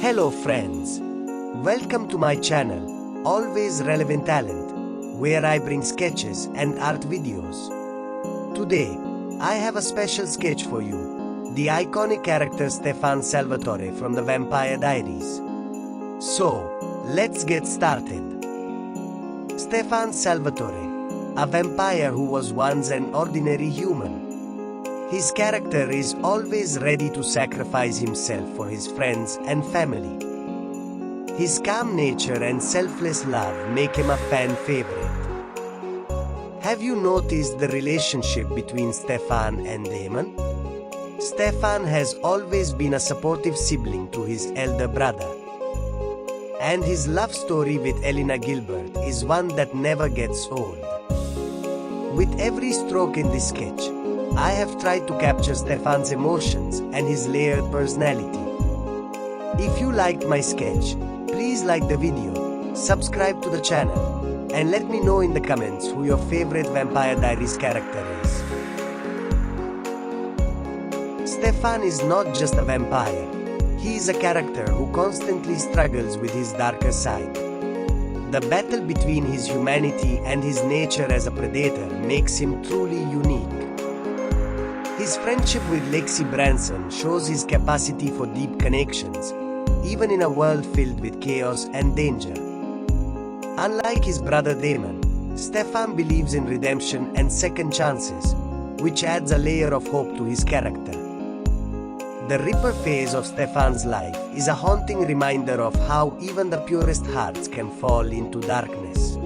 Hello friends, welcome to my channel, Always Relevant Talent, where I bring sketches and art videos. Today, I have a special sketch for you, the iconic character Stefan Salvatore from the Vampire Diaries. So, let's get started. Stefan Salvatore, a vampire who was once an ordinary human. His character is always ready to sacrifice himself for his friends and family. His calm nature and selfless love make him a fan favorite. Have you noticed the relationship between Stefan and Damon? Stefan has always been a supportive sibling to his elder brother. And his love story with Elena Gilbert is one that never gets old. With every stroke in this sketch, I have tried to capture Stefan's emotions and his layered personality. If you liked my sketch, please like the video, subscribe to the channel, and let me know in the comments who your favorite Vampire Diaries character is. Stefan is not just a vampire. He is a character who constantly struggles with his darker side. The battle between his humanity and his nature as a predator makes him truly unique. His friendship with Lexi Branson shows his capacity for deep connections, even in a world filled with chaos and danger. Unlike his brother Damon, Stefan believes in redemption and second chances, which adds a layer of hope to his character. The Ripper phase of Stefan's life is a haunting reminder of how even the purest hearts can fall into darkness.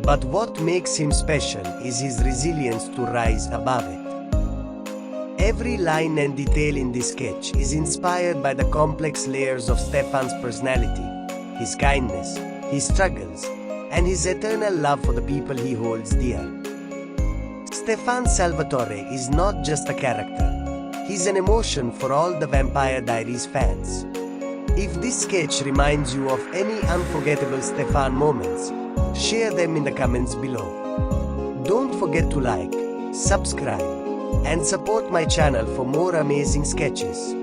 But what makes him special is his resilience to rise above it. Every line and detail in this sketch is inspired by the complex layers of Stefan's personality, his kindness, his struggles, and his eternal love for the people he holds dear. Stefan Salvatore is not just a character, he's an emotion for all the Vampire Diaries fans. If this sketch reminds you of any unforgettable Stefan moments, share them in the comments below. Don't forget to like, subscribe, and support my channel for more amazing sketches.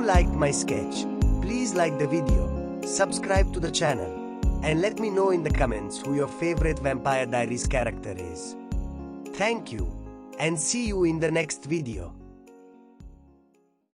liked my sketch, please like the video, subscribe to the channel, and let me know in the comments who your favorite Vampire Diaries character is. Thank you, and see you in the next video.